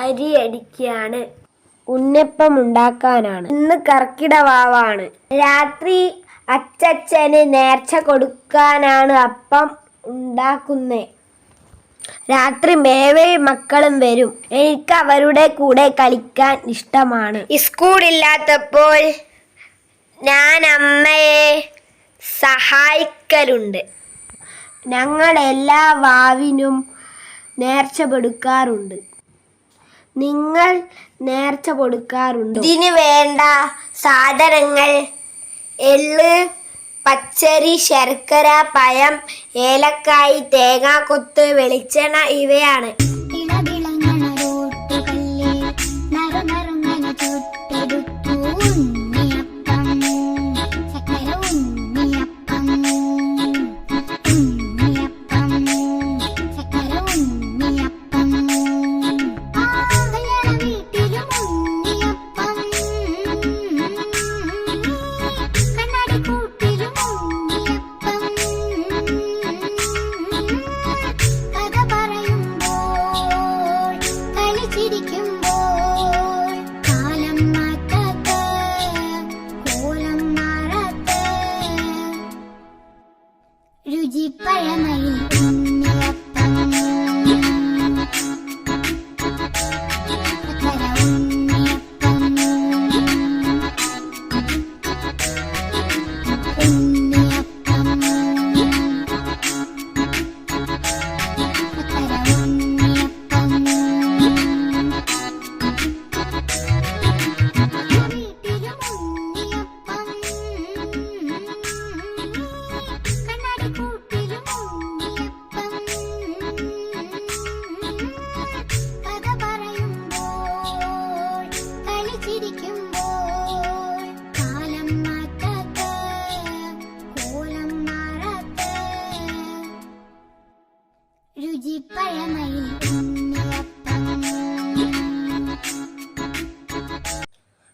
അരി അടിക്കുകയാണ്. ഉണ്ണിയപ്പം ഉണ്ടാക്കാനാണ്. ഇന്ന് കർക്കിടവാവാണ്. രാത്രി അച്ചച്ചന് നേർച്ച കൊടുക്കാനാണ് അപ്പം ഉണ്ടാക്കുന്നത്. രാത്രി മേവയും മക്കളും വരും. എനിക്ക് അവരുടെ കൂടെ കളിക്കാൻ ഇഷ്ടമാണ്. സ്കൂളില്ലാത്തപ്പോൾ ഞാൻ അമ്മയെ സഹായിക്കലുണ്ട്. ഞങ്ങൾ എല്ലാ വാവിനും നേർച്ച കൊടുക്കാറുണ്ട്. നിങ്ങൾ നേർച്ച കൊടുക്കാറുണ്ടോ? ഇതിന് വേണ്ട സാധനങ്ങൾ: എള്ള്, പച്ചരി, ശർക്കര, പഴം, ഏലക്കായ്, തേങ്ങാക്കൊത്ത്, വെളിച്ചെണ്ണ ഇവയാണ്. രുചിപ്പഴമയിൽ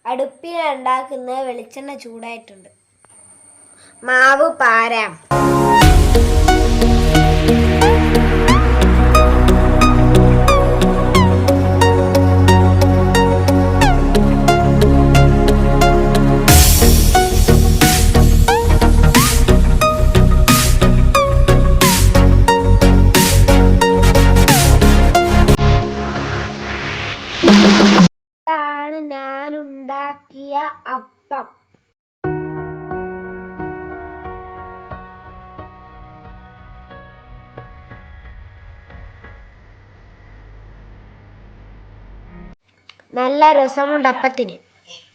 അടുപ്പിൽ ഉണ്ടാക്കുന്ന വെളിച്ചെണ്ണ ചൂടായിട്ടുണ്ട്. മാവ് പാരാം. ഇതാണ് ഞാൻ ഉണ്ടാക്കിയ അപ്പം. നല്ല രസമുണ്ട് അപ്പത്തിന്.